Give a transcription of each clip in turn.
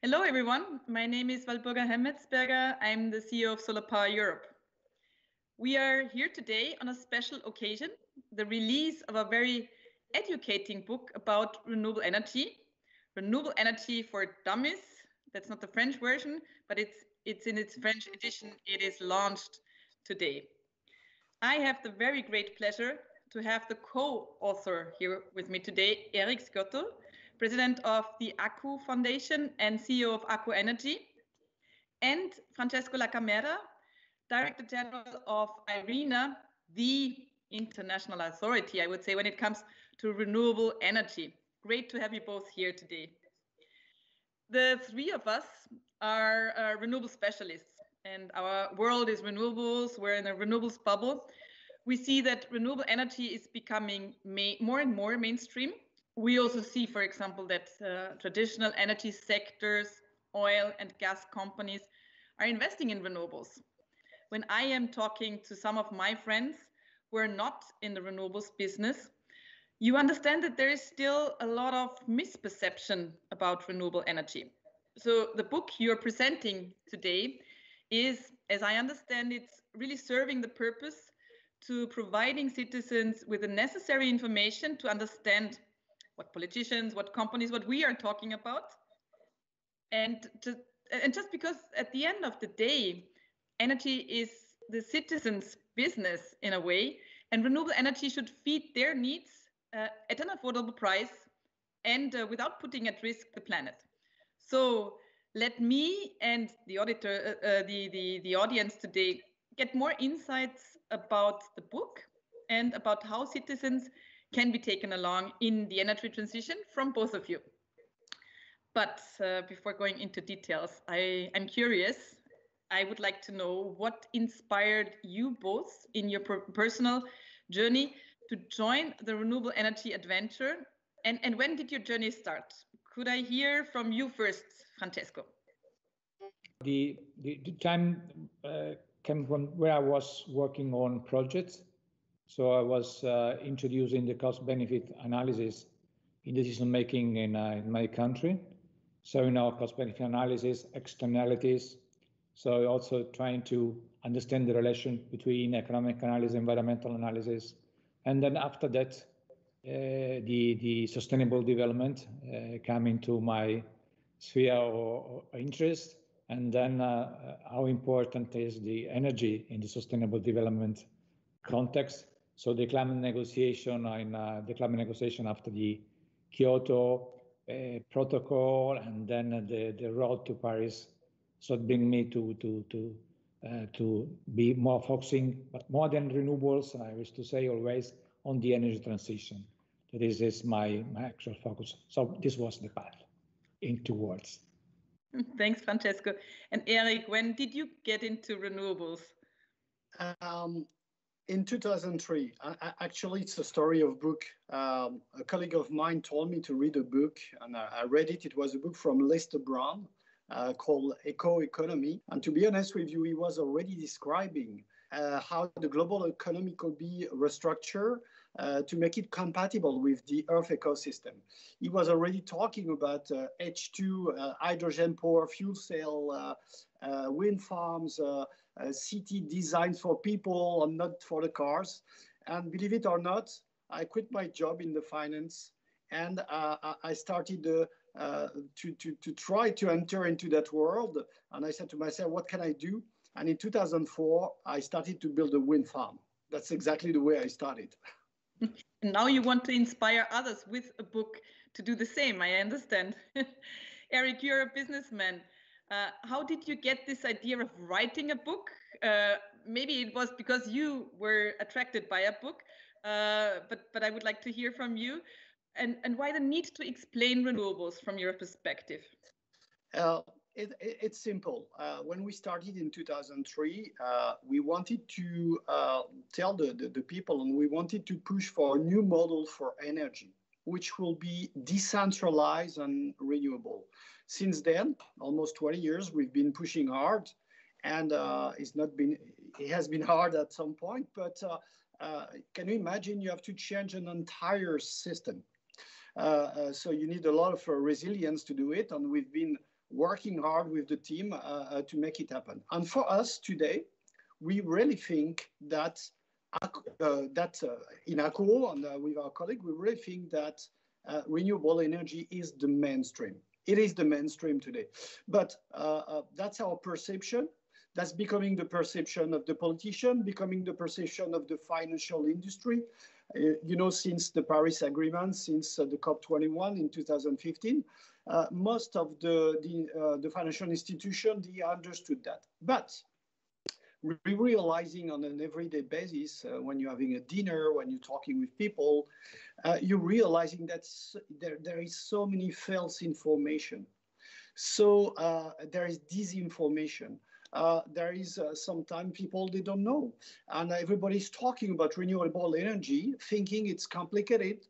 Hello, everyone. My name is Walburga Hemetsberger. I'm the CEO of Solar Power Europe. We are here today on a special occasion, the release of a very educating book about renewable energy. Renewable Energy for Dummies. That's not the French version, but it's in its French edition. It is launched today. I have the very great pleasure to have the co-author here with me today, Eric Scotto, President of the Akuo Foundation and CEO of Akuo Energy, and Francesco Director General of IRENA, the international authority, I would say, when it comes to renewable energy. Great to have you both here today. The three of us are renewable specialists, and our world is renewables. We're in a renewables bubble. We see that renewable energy is becoming more and more mainstream. We also see, for example, that traditional energy sectors, oil and gas companies are investing in renewables. When I am talking to some of my friends who are not in the renewables business, you understand that there is still a lot of misperception about renewable energy. So the book you're presenting today is, as I understand, it's really serving the purpose to providing citizens with the necessary information to understand what politicians, what companies, what we are talking about. And just because at the end of the day, energy is the citizens' business in a way, and renewable energy should feed their needs at an affordable price and without putting at risk the planet. So let me and the audience today get more insights about the book and about how citizens can be taken along in the energy transition from both of you. But before going into details, I'm curious. I would like to know what inspired you both in your personal journey to join the renewable energy adventure, and when did your journey start? Could I hear from you first, Francesco? The time came from where I was working on projects. So I was introducing the cost-benefit analysis in decision-making in my country. So cost-benefit analysis, externalities. So also trying to understand the relation between economic analysis, environmental analysis. And then after that, the sustainable development came into my sphere of interest. And then how important is the energy in the sustainable development context. So the climate negotiation after the Kyoto protocol, and then the road to Paris. So it brings me to be more focusing, but more than renewables. I wish to say always on the energy transition. So this is my actual focus. So this was the path in 2 words. Thanks, Francesco. And Eric, when did you get into renewables? In 2003. Actually, it's a story of book. A colleague of mine told me to read a book, and I read it. It was a book from Lester Brown called Eco-Economy. And to be honest with you, he was already describing how the global economy could be restructured to make it compatible with the Earth ecosystem. He was already talking about H2, hydrogen power, fuel cell, wind farms, city designs for people and not for the cars. And believe it or not, I quit my job in the finance, and I started to try to enter into that world. And I said to myself, what can I do? And in 2004, I started to build a wind farm. That's exactly the way I started. And now you want to inspire others with a book to do the same, I understand. Eric, you're a businessman. How did you get this idea of writing a book? Maybe it was because you were attracted by a book, but I would like to hear from you. And why the need to explain renewables from your perspective? It's simple. When we started in 2003, we wanted to tell the people, and we wanted to push for a new model for energy, which will be decentralized and renewable. Since then, almost 20 years, we've been pushing hard, and it has been hard at some point, but can you imagine you have to change an entire system? So you need a lot of resilience to do it, and we've been working hard with the team to make it happen. And for us today, we really think that in Akuo and with our colleague, we really think that renewable energy is the mainstream. It is the mainstream today. But that's our perception. That's becoming the perception of the politician, becoming the perception of the financial industry. Since the Paris Agreement, since the COP21 in 2015, most of the financial institutions, they understood that. But realizing on an everyday basis, when you're having a dinner, when you're talking with people, you're realizing that there is so many false information. So there is disinformation. There is sometimes people they don't know. And everybody's talking about renewable energy, thinking it's complicated,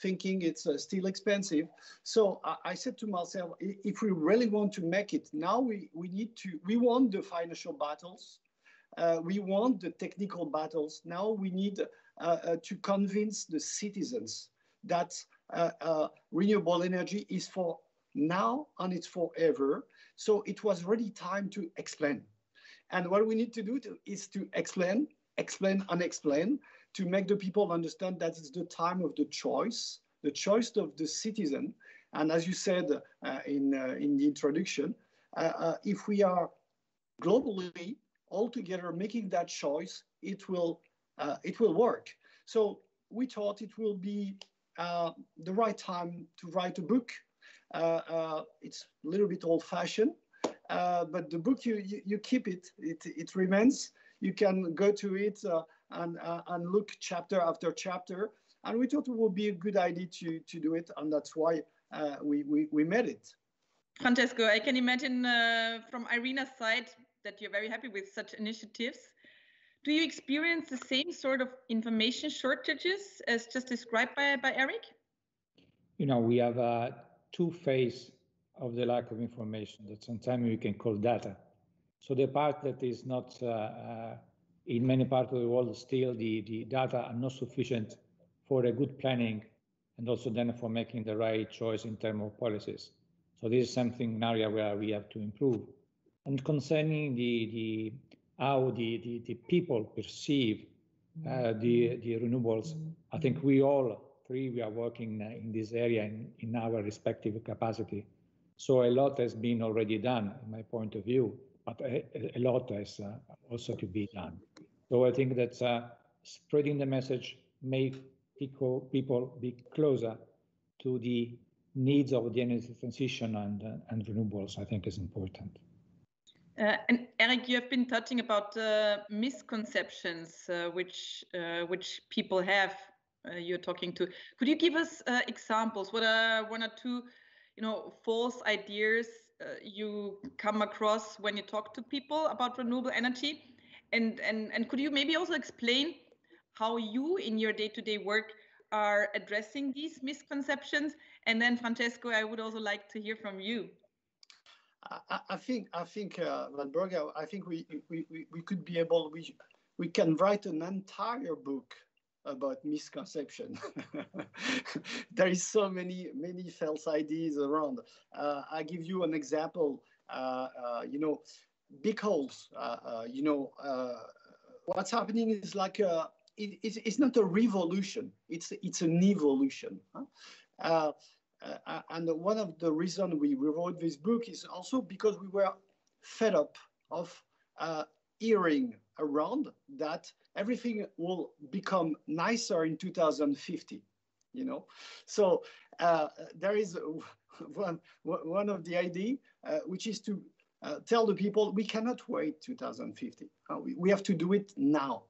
thinking it's still expensive. So I said to myself, if we really want to make it, now we want the financial battles. We want the technical battles. Now we need to convince the citizens that renewable energy is for now and it's forever. So it was really time to explain. And what we need to do is to explain, and explain, to make the people understand that it's the time of the choice of the citizen. And as you said in the introduction, if we are globally all together making that choice, it will work. So we thought it will be the right time to write a book. It's a little bit old-fashioned, but the book you keep it remains. You can go to it and look chapter after chapter. And we thought it would be a good idea to do it, and that's why we made it. Francesco, I can imagine from Irina's side that you're very happy with such initiatives. Do you experience the same sort of information shortages as just described by Eric? We have two phases of the lack of information that sometimes we can call data. So the part that is not, in many parts of the world, still the data are not sufficient for a good planning and also then for making the right choice in terms of policies. So this is something, an area where we have to improve. And concerning how the people perceive the renewables, I think we all three are working in this area in our respective capacity. So a lot has been already done, in my point of view, but a lot has also to be done. So I think that spreading the message, make people be closer to the needs of the energy transition and renewables, I think is important. And Eric, you have been touching about misconceptions which people have. You're talking to. Could you give us examples? What are one or two, false ideas you come across when you talk to people about renewable energy? And could you maybe also explain how you, in your day-to-day work, are addressing these misconceptions? And then, Francesco, I would also like to hear from you. I think, Walburga, I think we could be able, we can write an entire book about misconception. There is so many false ideas around. I give you an example. Big holes. What's happening is like it's not a revolution. It's an evolution. And one of the reasons we wrote this book is also because we were fed up of hearing around that everything will become nicer in 2050, So there is one of the idea, which is to tell the people we cannot wait 2050. We have to do it now.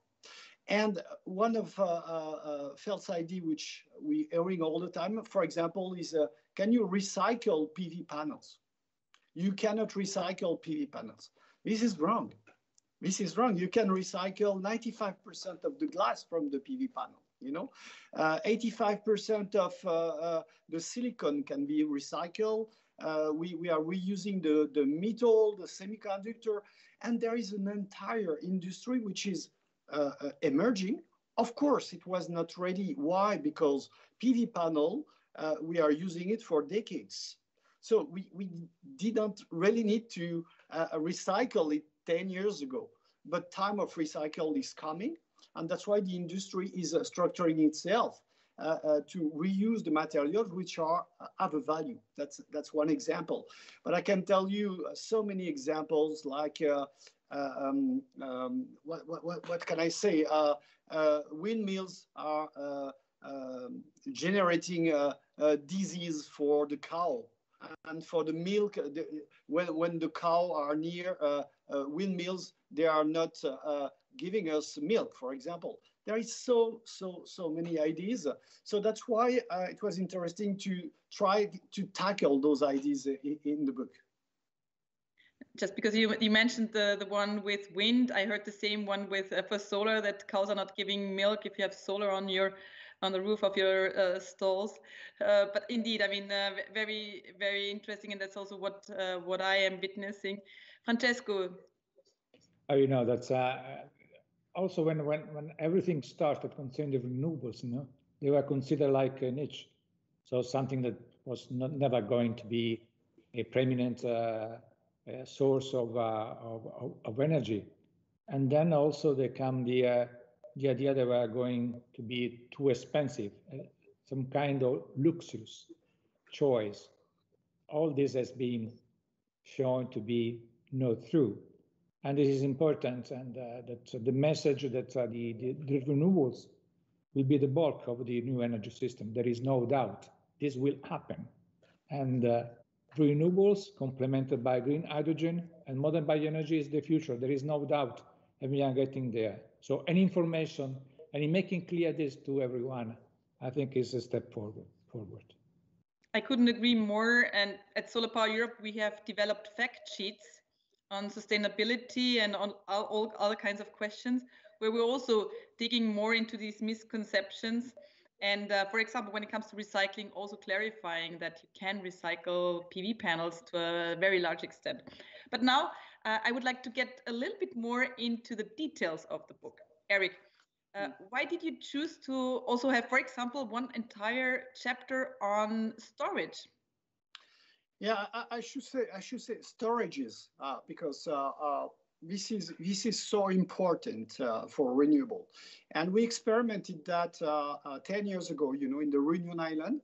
And one of false idea which we hearing all the time, for example, is can you recycle PV panels? You cannot recycle PV panels. This is wrong. This is wrong. You can recycle 95% of the glass from the PV panel. 85% of the silicon can be recycled. We are reusing the metal, the semiconductor, and there is an entire industry which is emerging. Of course, it was not ready. Why? Because PV panel, we are using it for decades. So we didn't really need to recycle it 10 years ago, but time of recycle is coming. And that's why the industry is structuring itself to reuse the materials which have a value. That's one example. But I can tell you so many examples like, what can I say? Windmills are generating disease for the cow. And for the milk, when the cow are near windmills, they are not giving us milk, for example. There is so many ideas. So that's why it was interesting to try to tackle those ideas in the book. Just because you mentioned the one with wind, I heard the same one with for solar, that cows are not giving milk if you have solar on the roof of your stalls. But indeed, I mean, very, very interesting, and that's also what I am witnessing. Francesco. You know, that's also when everything started concerning the renewables, you know, they were considered like a niche, so something that was never going to be a preeminent source of energy. And then also there come the idea they were going to be too expensive, some kind of luxurious choice. All this has been shown to be not true. And this is important, and that the message that the renewables will be the bulk of the new energy system. There is no doubt this will happen. And renewables complemented by green hydrogen and modern bioenergy is the future. There is no doubt, and we are getting there. So any information and in making clear this to everyone, I think is a step forward. I couldn't agree more. And at Solar Power Europe, we have developed fact sheets on sustainability and on all other kinds of questions, where we're also digging more into these misconceptions. And for example, when it comes to recycling, also clarifying that you can recycle PV panels to a very large extent. But now I would like to get a little bit more into the details of the book. Eric, why did you choose to also have, for example, one entire chapter on storage? Yeah, I should say storages because this is so important for renewable, and we experimented that 10 years ago. You know, in the Reunion Island,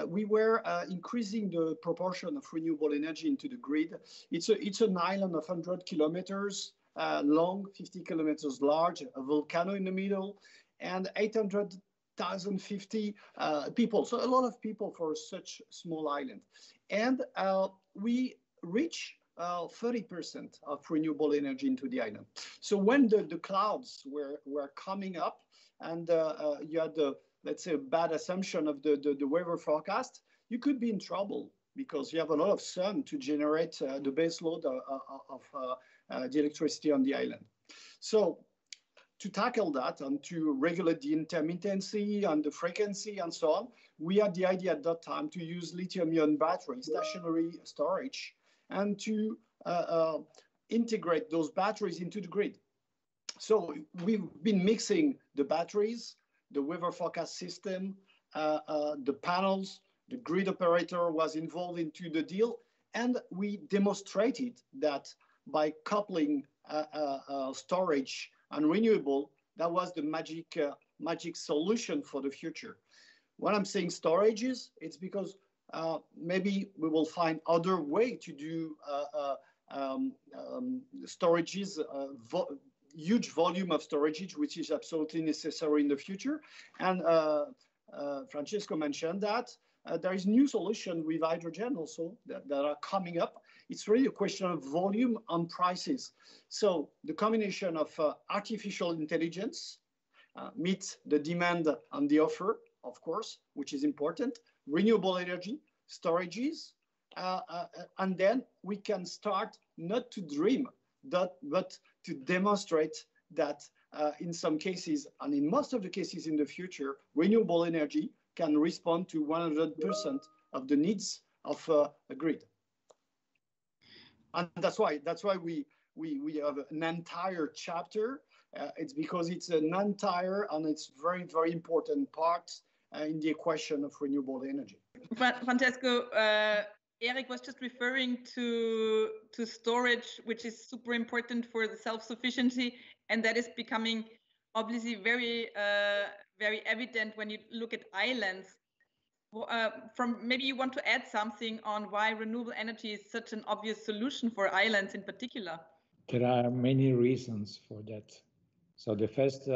we were increasing the proportion of renewable energy into the grid. It's an island of 100 kilometers long, 50 kilometers large, a volcano in the middle, and 800,050 people. So a lot of people for such small island. And we reach 30% of renewable energy into the island. So when the clouds were coming up and you had let's say, a bad assumption of the weather forecast, you could be in trouble because you have a lot of sun to generate the base load of the electricity on the island. So to tackle that and to regulate the intermittency and the frequency and so on, we had the idea at that time to use lithium-ion battery stationary storage and to integrate those batteries into the grid. So we've been mixing the batteries, the weather forecast system, the panels, the grid operator was involved into the deal, and we demonstrated that by coupling storage and renewable, that was the magic solution for the future. When I'm saying storages, it's because maybe we will find other way to do storages, huge volume of storage, which is absolutely necessary in the future. And Francesco mentioned that there is new solution with hydrogen also that are coming up. It's really a question of volume and prices. So the combination of artificial intelligence meets the demand and the offer, of course, which is important, renewable energy, storages, and then we can start not to dream, but to demonstrate that in some cases, and in most of the cases in the future, renewable energy can respond to 100% of the needs of a grid. And that's why we have an entire chapter. It's because it's an entire and it's very, very important part in the equation of renewable energy. Francesco, Eric was just referring to storage, which is super important for the self-sufficiency, and that is becoming obviously very very evident when you look at islands. From maybe you want to add something on why renewable energy is such an obvious solution for islands in particular. There are many reasons for that. So the first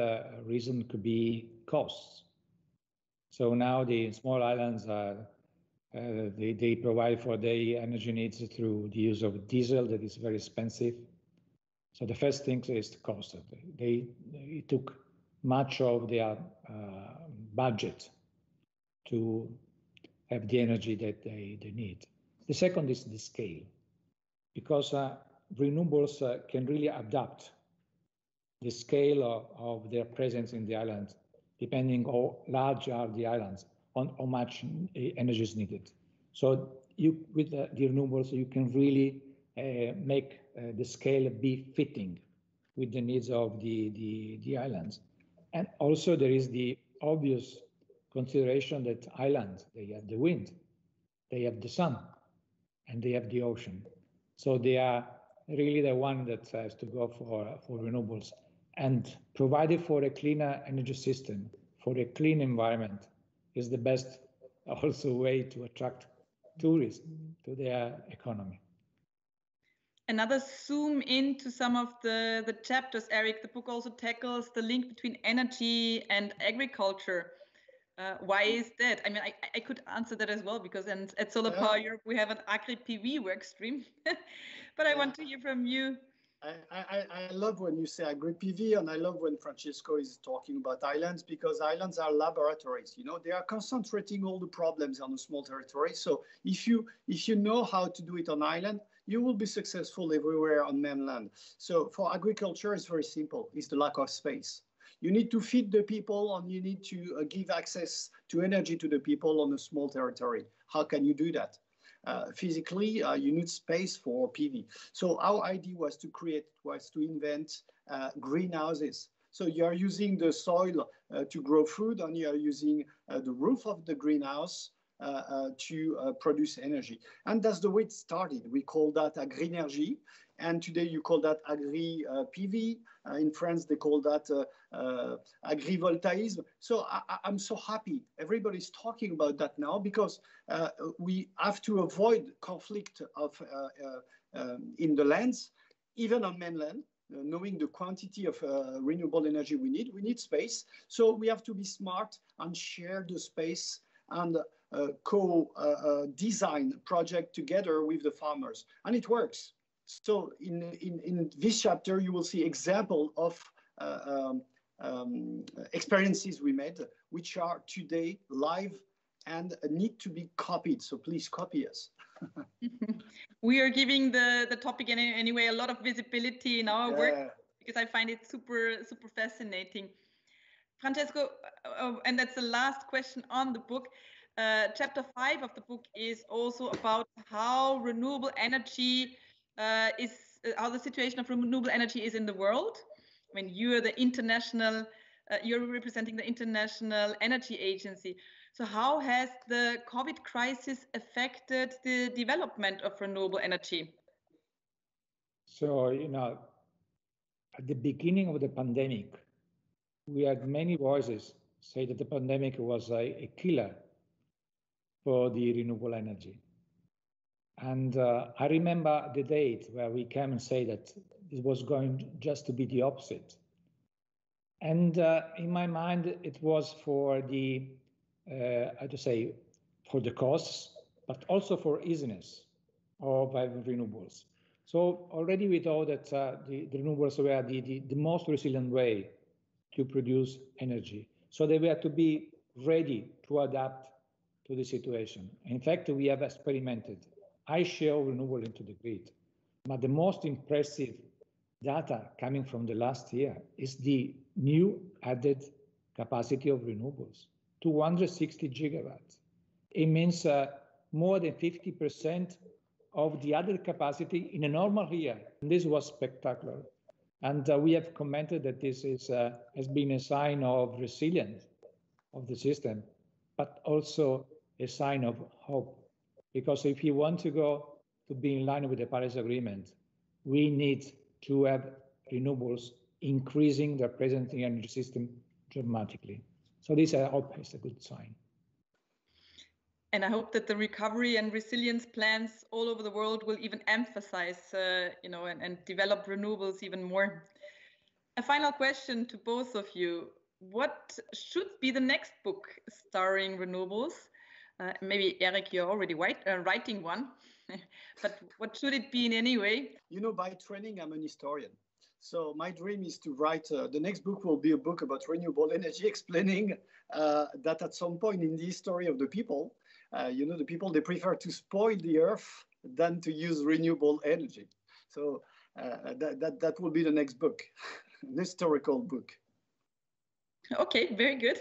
reason could be costs. So now the small islands are they provide for their energy needs through the use of diesel that is very expensive. So the first thing is the cost. It took much of their budget to have the energy that they need. The second is the scale, because renewables can really adapt the scale of their presence in the island, depending how large are the islands, on how much energy is needed. So with the renewables, you can really make the scale be fitting with the needs of the islands. And also there is the obvious consideration that islands, they have the wind, they have the sun, and they have the ocean. So they are really the one that has to go for renewables. And provided for a cleaner energy system, for a clean environment, is the best also way to attract tourists to their economy. Another zoom into some of the chapters, Eric. The book also tackles the link between energy and agriculture. Why is that? I mean, I could answer that as well, because at Solar Power Europe, we have an agri-PV work stream. But I want to hear from you. I love when you say agri-PV, and I love when Francesco is talking about islands, because islands are laboratories. You know, they are concentrating all the problems on a small territory. So if you know how to do it on island, you will be successful everywhere on mainland. So for agriculture, it's very simple. It's the lack of space. You need to feed the people, and you need to give access to energy to the people on a small territory. How can you do that? Physically, you need space for PV. So our idea was to invent greenhouses. So you are using the soil to grow food, and you are using the roof of the greenhouse to produce energy. And that's the way it started. We call that agri-energy. And today you call that agri-PV. In France, they call that agrivoltaism. So I'm so happy everybody's talking about that now, because we have to avoid conflict of in the lands, even on mainland. Knowing the quantity of renewable energy we need space. So we have to be smart and share the space and co-design project together with the farmers. And it works. So in this chapter, you will see example of experiences we made, which are today live and need to be copied. So please copy us. We are giving the topic anyway a lot of visibility in our work, because I find it super fascinating. Francesco, and that's the last question on the book. Chapter 5 of the book is also about how renewable energy how the situation of renewable energy is in the world. I mean, you're representing the International Energy Agency. So how has the COVID crisis affected the development of renewable energy? So, you know, at the beginning of the pandemic, we had many voices say that the pandemic was a killer for the renewable energy. And I remember the date where we came and say that it was going just to be the opposite. And in my mind, it was for the, for the costs, but also for easiness of renewables. So already we thought that the renewables were the most resilient way to produce energy. So they were to be ready to adapt to the situation. In fact, we have experimented. I share renewable into the grid, but the most impressive data coming from the last year is the new added capacity of renewables, 260 gigawatts. It means more than 50% of the added capacity in a normal year. And this was spectacular. And we have commented that this has been a sign of resilience of the system, but also a sign of hope. because if you want to go to be in line with the Paris Agreement, we need to have renewables increasing their presence in the energy system dramatically. So this, I hope, is a good sign. And I hope that the recovery and resilience plans all over the world will even emphasize, and develop renewables even more. A final question to both of you. What should be the next book starring renewables? Maybe, Eric, you're already writing one, but what should it be in any way? You know, by training, I'm an historian. So my dream is to write, the next book will be a book about renewable energy, explaining that at some point in the history of the people, the people, they prefer to spoil the earth than to use renewable energy. So that will be the next book, an historical book. Okay, very good.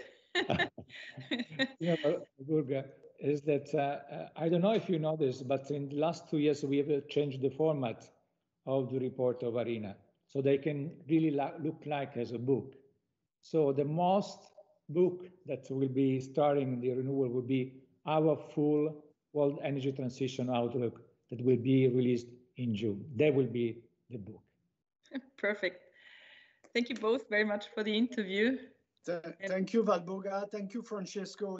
Walburga, is that I don't know if you know this, but in the last 2 years, we have changed the format of the report of ARENA. So they can really look like as a book. So the most book that will be starring the Renewable will be our full World Energy Transition Outlook that will be released in June. That will be the book. Perfect. Thank you both very much for the interview. Thank you, Walburga. Thank you, Francesco.